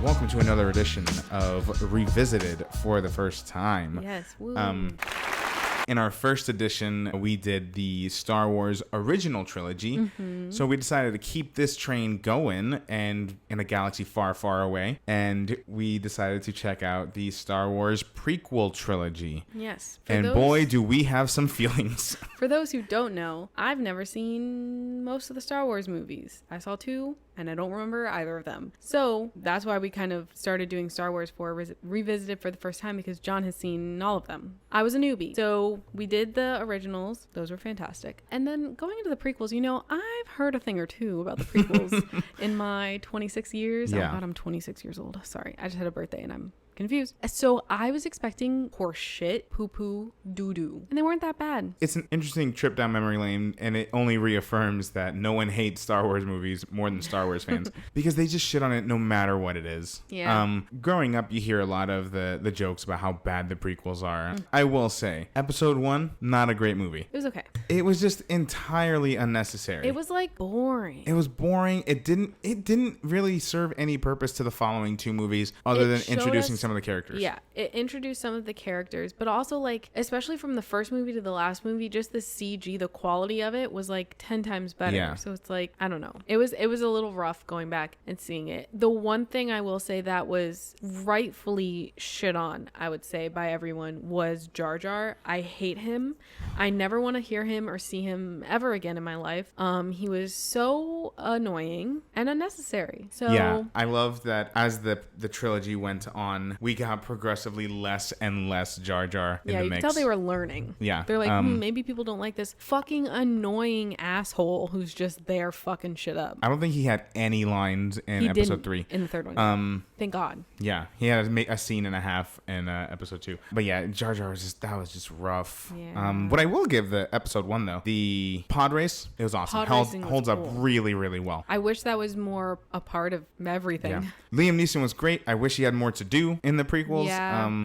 Welcome to another edition of Revisited for the First Time. Yes. Woo. In our first edition, we did the Star Wars original trilogy. Mm-hmm. So we decided to keep this train going and in a galaxy far, far away. And we decided to check out the Star Wars Prequel Trilogy. Yes. And boy, do we have some feelings. For those who don't know, I've never seen most of the Star Wars movies. I saw 2. And I don't remember either of them. So that's why we kind of started doing Star Wars for Revisited for the first time, because John has seen all of them. I was a newbie. So we did the originals. Those were fantastic. And then going into the prequels, you know, I've heard a thing or two about the prequels in my 26 years. Yeah. Oh God, I'm 26 years old. Sorry. I just had a birthday and I'm confused. So I was expecting horse shit, poo-poo, doo-doo. And they weren't that bad. It's an interesting trip down memory lane, and it only reaffirms that no one hates Star Wars movies more than Star Wars fans because they just shit on it no matter what it is. Yeah. Growing up, you hear a lot of the jokes about how bad the prequels are. I will say, Episode 1, not a great movie. It was okay. It was just entirely unnecessary. It was like boring. It was boring. It didn't really serve any purpose to the following 2 movies other than introducing some of the characters. Yeah, it introduced some of the characters, but also like, especially from the first movie to the last movie, just the CG, the quality of it was like 10 times better. Yeah. So it's like, I don't know. It was a little rough going back and seeing it. The one thing I will say that was rightfully shit on, I would say, by everyone was Jar Jar. I hate him. I never want to hear him or see him ever again in my life. He was so annoying and unnecessary. So yeah, I love that as the trilogy went on, we got progressively less and less Jar Jar in the mix. Yeah, you could tell they were learning. Yeah. They're like, maybe people don't like this fucking annoying asshole who's just there fucking shit up. I don't think he had any lines in episode 3. In the third one. Thank God. Yeah, he had a scene and a half in episode 2. But yeah, Jar Jar was just rough. Yeah. What I will give the episode 1 though, the pod race, it was awesome. Holds up really, really well. I wish that was more a part of everything. Yeah. Liam Neeson was great. I wish he had more to do in the prequels.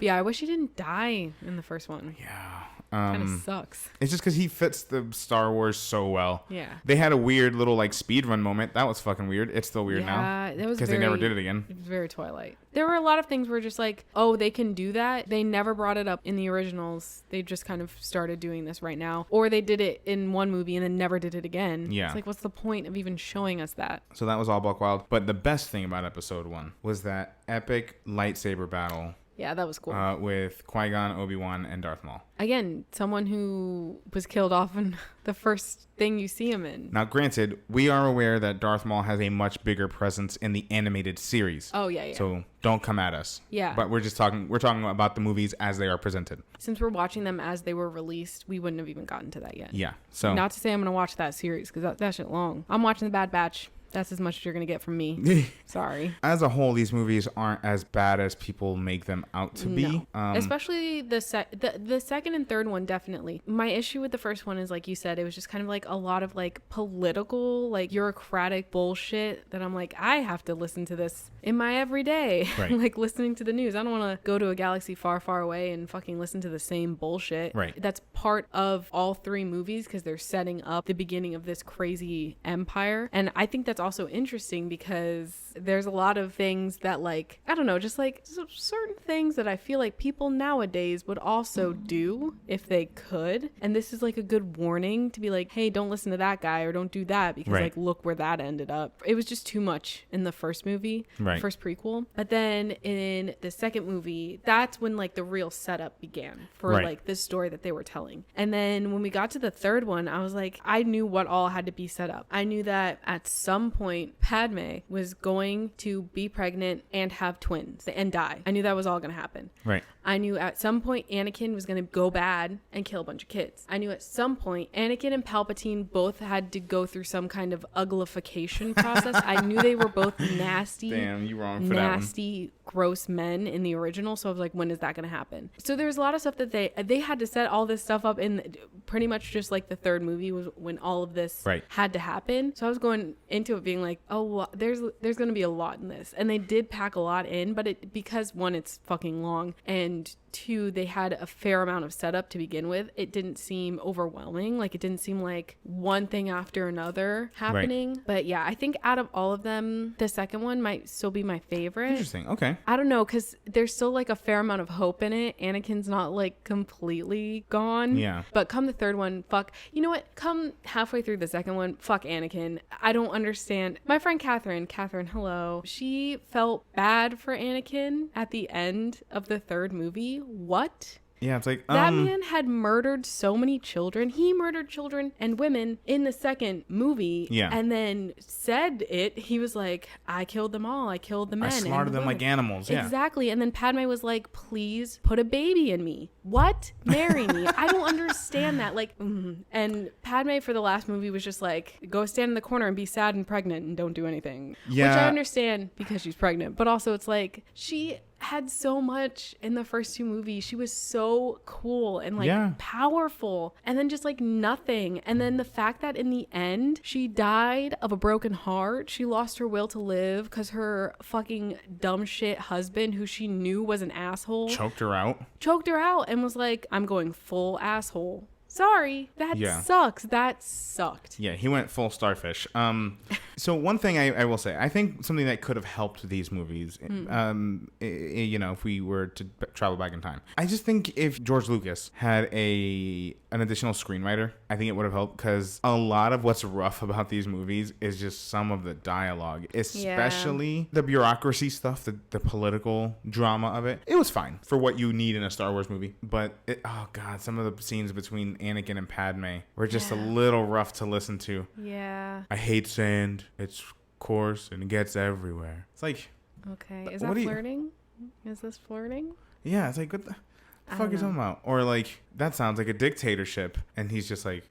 Yeah, I wish he didn't die in the first one. Yeah. Kind of sucks. It's just because he fits the Star Wars so well. Yeah. They had a weird little like speed run moment. That was fucking weird. It's still weird now. That was because they never did it again. It was very Twilight. There were a lot of things where just like, oh, they can do that. They never brought it up in the originals. They just kind of started doing this right now. Or they did it in one movie and then never did it again. Yeah. It's like, what's the point of even showing us that? So that was all buck wild. But the best thing about episode 1 was that epic lightsaber battle. Yeah, that was cool. With Qui-Gon, Obi-Wan, and Darth Maul. Again, someone who was killed off in the first thing you see him in. Now, granted, we are aware that Darth Maul has a much bigger presence in the animated series. Oh, yeah. So don't come at us. Yeah. But we're talking about the movies as they are presented. Since we're watching them as they were released, we wouldn't have even gotten to that yet. Yeah. So not to say I'm going to watch that series, because that shit long. I'm watching The Bad Batch. That's as much as you're going to get from me. Sorry. As a whole, these movies aren't as bad as people make them out to be. No. Especially the second and third one, definitely. My issue with the first one is, like you said, it was just kind of like a lot of like political, like bureaucratic bullshit that I'm like, I have to listen to this in my everyday. Right. Like listening to the news. I don't want to go to a galaxy far, far away and fucking listen to the same bullshit. Right. That's part of all 3 movies because they're setting up the beginning of this crazy empire. And I think that's also interesting because there's a lot of things that, like, I don't know, just like certain things that I feel like people nowadays would also do if they could. And this is like a good warning to be like, hey, don't listen to that guy or don't do that because like, look where that ended up. It was just too much in the first movie, first prequel. But then in the second movie, that's when like the real setup began for like this story that they were telling. And then when we got to the third one, I was like, I knew what all had to be set up. I knew that at some point Padme was going to be pregnant and have twins and die. I knew that was all going to happen. Right. I knew at some point Anakin was going to go bad and kill a bunch of kids. I knew at some point Anakin and Palpatine both had to go through some kind of uglification process. I knew they were both nasty. Damn, you wrong for that one. Nasty, gross men in the original. So I was like, when is that going to happen? So there's a lot of stuff that they had to set all this stuff up in pretty much just like the third movie was when all of this had to happen. So I was going into it being like, oh, well, there's going to be a lot in this. And they did pack a lot in, but because one, it's fucking long, and two, they had a fair amount of setup to begin with. It didn't seem overwhelming. Like, it didn't seem like one thing after another happening. Right. But yeah, I think out of all of them, the second one might still be my favorite. Interesting. Okay. I don't know, because there's still like a fair amount of hope in it. Anakin's not like completely gone. Yeah. But come the third one, fuck. You know what? Come halfway through the second one, fuck Anakin. I don't understand. My friend Catherine, hello. She felt bad for Anakin at the end of the third movie. What? Yeah, it's like that man had murdered so many children. He murdered children and women in the second movie. Yeah. And then said it. He was like, I killed them all. I killed the men. I slaughtered them like animals. Yeah. Exactly. And then Padme was like, please put a baby in me. What? Marry me. I don't understand that. Like, And Padme for the last movie was just like, go stand in the corner and be sad and pregnant and don't do anything. Yeah. Which I understand because she's pregnant. But also it's like, she had so much in the first two movies. She was so cool and like powerful, and then just like nothing. And then the fact that in the end she died of a broken heart, she lost her will to live because her fucking dumb shit husband, who she knew was an asshole, choked her out and was like, I'm going full asshole. Sorry, that sucks. That sucked. Yeah, he went full starfish. So one thing I will say, I think something that could have helped these movies, if we were to travel back in time. I just think if George Lucas had an additional screenwriter, I think it would have helped, because a lot of what's rough about these movies is just some of the dialogue, especially the bureaucracy stuff, the political drama of it. It was fine for what you need in a Star Wars movie, but some of the scenes between Anakin and Padme were just a little rough to listen to. Yeah. I hate sand. It's coarse and it gets everywhere. It's like, okay, is that flirting? Is this flirting? Yeah, it's like, what the fuck are you talking about? Or like, that sounds like a dictatorship, and he's just like,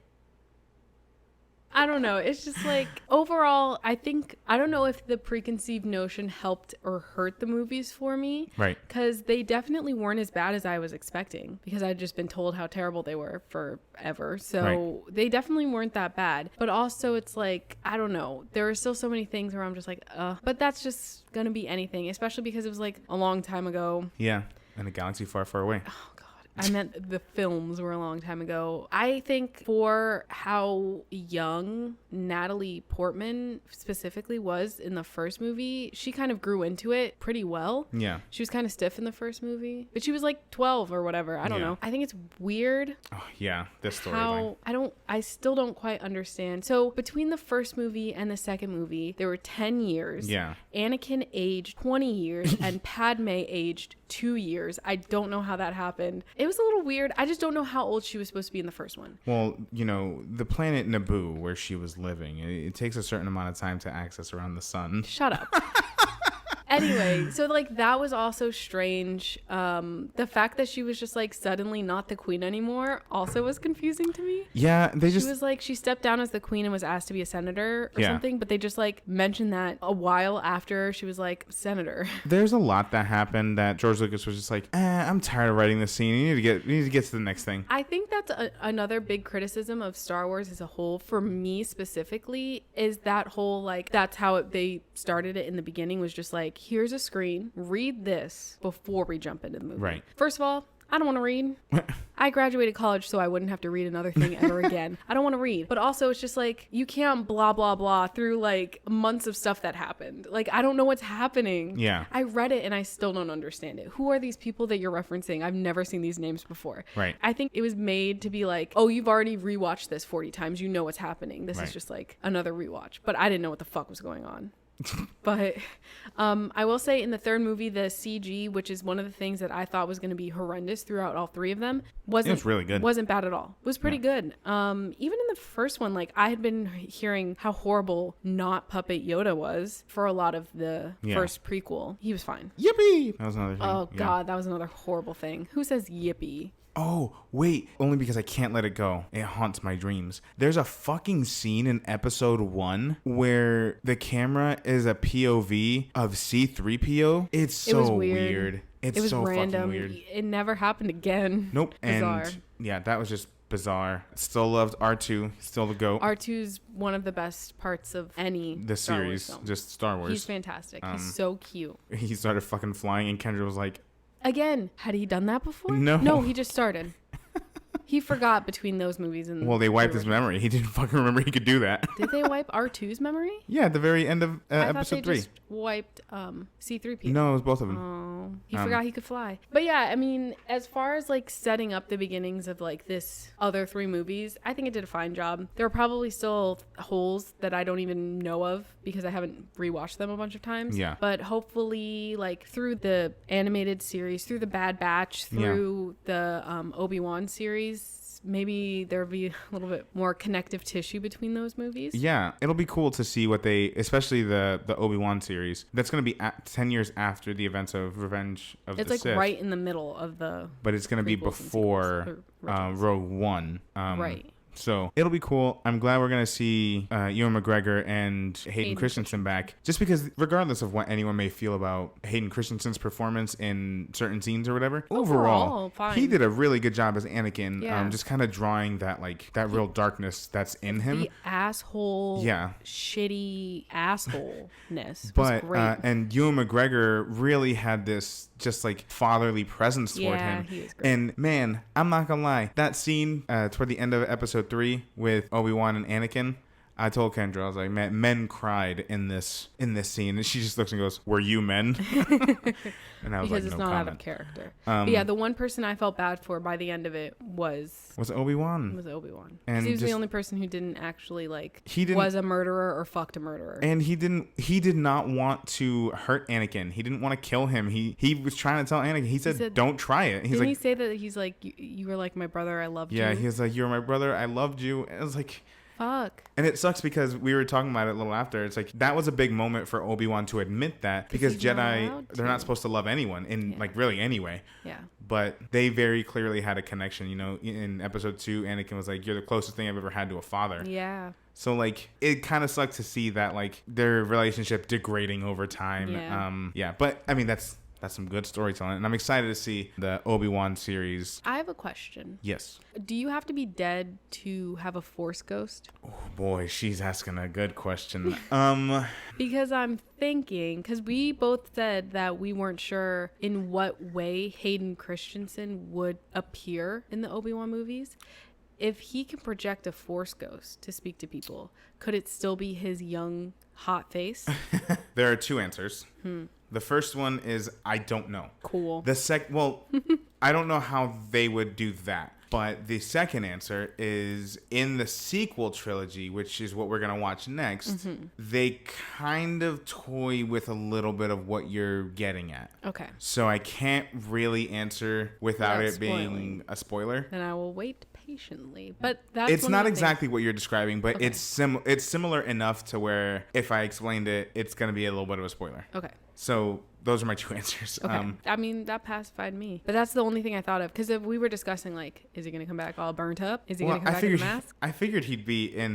I don't know. It's just like, overall, I don't know if the preconceived notion helped or hurt the movies for me. Right. Because they definitely weren't as bad as I was expecting, because I'd just been told how terrible they were forever. So they definitely weren't that bad. But also it's like, I don't know. There are still so many things where I'm just like, but that's just going to be anything, especially because it was like a long time ago. Yeah. In a galaxy far, far away. Oh, God. I meant the films were a long time ago. I think for how young Natalie Portman specifically was in the first movie, she kind of grew into it pretty well. Yeah. She was kind of stiff in the first movie, but she was like 12 or whatever. I don't know. I think it's weird. Oh, yeah. This storyline. I still don't quite understand. So between the first movie and the second movie, there were 10 years. Yeah. Anakin aged 20 years and Padme aged 2 years. I don't know how that happened. It was a little weird. I just don't know how old she was supposed to be in the first one. Well, the planet Naboo where she was living, it takes a certain amount of time to access around the sun. Shut up. Anyway, so like that was also strange. The fact that she was just like suddenly not the queen anymore also was confusing to me. Yeah, she was like, she stepped down as the queen and was asked to be a senator or something, but they just like mentioned that a while after she was like senator. There's a lot that happened that George Lucas was just like, I'm tired of writing this scene. You need to get to the next thing. I think that's another big criticism of Star Wars as a whole, for me specifically, is that whole like, that's how they started it in the beginning, was just like, here's a screen, read this before we jump into the movie. Right. First of all, I don't want to read. I graduated college so I wouldn't have to read another thing ever again. I don't want to read. But also it's just like, you can't blah, blah, blah through like months of stuff that happened. Like, I don't know what's happening. Yeah. I read it and I still don't understand it. Who are these people that you're referencing? I've never seen these names before. Right. I think it was made to be like, oh, you've already rewatched this 40 times. You know what's happening. This is just like another rewatch. But I didn't know what the fuck was going on. But I will say in the third movie, the CG, which is one of the things that I thought was going to be horrendous throughout all three of them, it was really good. Wasn't bad at all. It was pretty good. Even in the first one, like, I had been hearing how horrible not puppet Yoda was for a lot of the first prequel. He was fine. Yippee! That was another thing. Oh God, that was another horrible thing. Who says yippee? Oh, wait. Only because I can't let it go. It haunts my dreams. There's a fucking scene in episode 1 where the camera is a POV of C-3PO. It's so weird. It was so random. fucking weird. It never happened again. Nope. Bizarre. And yeah, that was just bizarre. Still loved R2. Still the GOAT. R2's one of the best parts of the Star Wars series, film. just Star Wars. He's fantastic. He's so cute. He started fucking flying, and Kendra was like, Again, had he done that before? No, he just started. He forgot between those movies and. Well, they wiped his memory. He didn't fucking remember he could do that. Did they wipe R2's memory? Yeah, at the very end of episode 3. Just wiped C-3PO. No, it was both of them. Oh, he forgot he could fly. But yeah, I mean, as far as like setting up the beginnings of like this other 3 movies, I think it did a fine job. There are probably still holes that I don't even know of because I haven't rewatched them a bunch of times. Yeah. But hopefully, like through the animated series, through the Bad Batch, through the Obi-Wan series, maybe there'll be a little bit more connective tissue between those movies. Yeah, it'll be cool to see what they, especially the Obi-Wan series. That's going to be 10 years after the events of Revenge of the Sith. It's like right in the middle of the. But it's going to be before Rogue One. Right. So it'll be cool. I'm glad we're going to see Ewan McGregor and Hayden Christensen back. Just because regardless of what anyone may feel about Hayden Christensen's performance in certain scenes or whatever, overall fine. He did a really good job as Anakin. Yeah. Just kind of drawing that real darkness that's in him. The asshole, shitty assholeness was great. And Ewan McGregor really had this just like fatherly presence toward him. He was great. And man, I'm not gonna lie, that scene toward the end of episode 3 with Obi-Wan and Anakin, I told Kendra, I was like, man, men cried in this scene, and she just looks and goes, "Were you men?" And I was because like, it's no not comment. out of character. But yeah, the one person I felt bad for by the end of it was Obi-Wan. Because he was the only person who didn't actually was a murderer or fucked a murderer. And he did not want to hurt Anakin. He didn't want to kill him. He was trying to tell Anakin. He said don't try it. Didn't he say that he's like, you were like my brother, I loved you? Yeah, he was like, you were my brother, I loved you. And it was like, fuck. And it sucks because we were talking about it a little after. It's like that was a big moment for Obi-Wan to admit that, because Jedi, they're not supposed to love anyone really anyway. Yeah. But they very clearly had a connection. You know, in episode 2, Anakin was like, "You're the closest thing I've ever had to a father." Yeah. So it kind of sucks to see that their relationship degrading over time. Yeah. But I mean that's some good storytelling, and I'm excited to see the Obi-Wan series. I have a question. Yes. Do you have to be dead to have a Force ghost? Oh boy, she's asking a good question. Because I'm thinking, because we both said that we weren't sure in what way Hayden Christensen would appear in the Obi-Wan movies. If he can project a Force ghost to speak to people, could it still be his young, hot face? There are 2 answers. The first one is I don't know. Cool. I don't know how they would do that. But the second answer is in the sequel trilogy, which is what we're going to watch next, they kind of toy with a little bit of what you're getting at. Okay. So I can't really answer without it being a spoiler. Then I will wait patiently. But that's it's not exactly what you're describing, but okay. it's similar enough to where if I explained it, it's going to be a little bit of a spoiler. Okay. So those are my 2 answers. Okay. I mean, that pacified me. But that's the only thing I thought of. Because if we were discussing, is he going to come back all burnt up? Is he going to come back in a mask? I figured he'd be in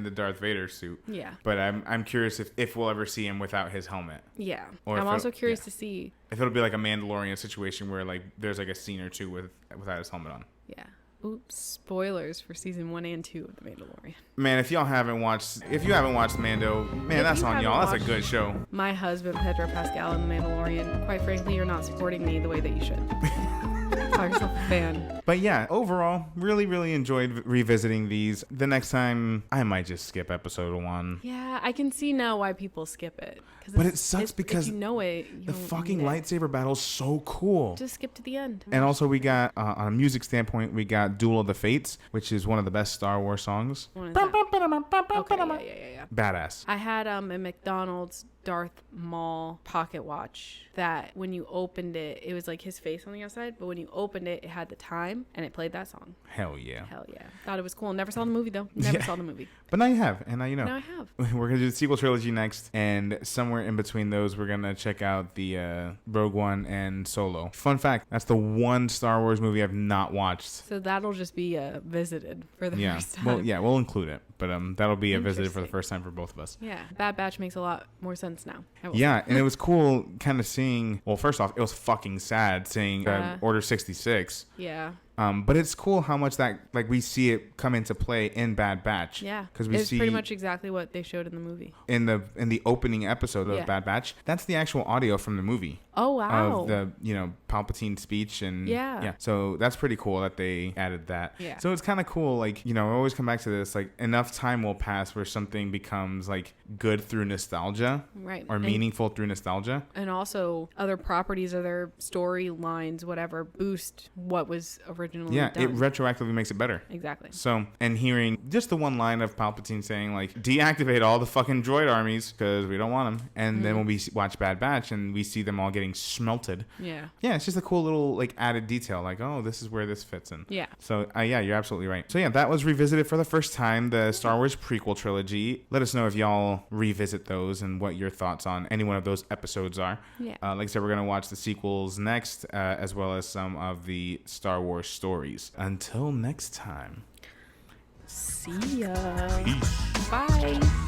the Darth Vader suit. Yeah. But I'm curious if we'll ever see him without his helmet. Yeah. Or I'm also curious to see if it'll be like a Mandalorian situation where there's a scene or 2 without his helmet on. Yeah. Oops, spoilers for season 1 and 2 of The Mandalorian. Man, if you haven't watched Mando, man, that's on y'all. That's a good show. My husband, Pedro Pascal, in The Mandalorian. Quite frankly, you're not supporting me the way that you should. Call yourself a fan. But yeah, overall, really, really enjoyed revisiting these. The next time, I might just skip episode 1. Yeah, I can see now why people skip it. But it sucks because if you know it, the fucking lightsaber battle is so cool. Just skip to the end. And also we got, on a music standpoint, we got Duel of the Fates, which is one of the best Star Wars songs. Okay, yeah. Badass. I had a McDonald's Darth Maul pocket watch that when you opened it, it was like his face on the outside, but when you opened it, it had the time and it played that song. Hell yeah. Hell yeah. Thought it was cool. Never saw the movie though. Never saw the movie. But now you have, and now you know. Now I have. We're going to do the sequel trilogy next, and somewhere in between those, we're going to check out the Rogue One and Solo. Fun fact, that's the one Star Wars movie I've not watched. So that'll just be visited for the first time. Well, yeah, we'll include it, but that'll be a visited for the first time for both of us. Yeah, Bad Batch makes a lot more sense now. Yeah, and it was cool kind of seeing, well, first off, it was fucking sad seeing Order 66. Yeah. But it's cool how much that, like, we see it come into play in Bad Batch. Yeah, because we see pretty much exactly what they showed in the movie. In the opening episode of Bad Batch, that's the actual audio from the movie. Oh wow! Of the Palpatine speech and so that's pretty cool that they added that. Yeah. So it's kind of cool, like I always come back to this, like enough time will pass where something becomes like good through nostalgia, right? Or meaningful through nostalgia, and also other properties or their storylines, whatever, boost what was originally done. It retroactively makes it better. Exactly. So, and hearing just the one line of Palpatine saying like, deactivate all the fucking droid armies because we don't want them, and then when we watch Bad Batch and we see them all getting smelted, it's just a cool little like added detail, like, oh, this is where this fits in. So you're absolutely right. So that was revisited for the first time, the Star Wars prequel trilogy. Let us know if y'all revisit those and what your thoughts on any one of those episodes are. Like I said, we're gonna watch the sequels next, as well as some of the Star Wars stories. Until next time, see ya. Peace. Bye.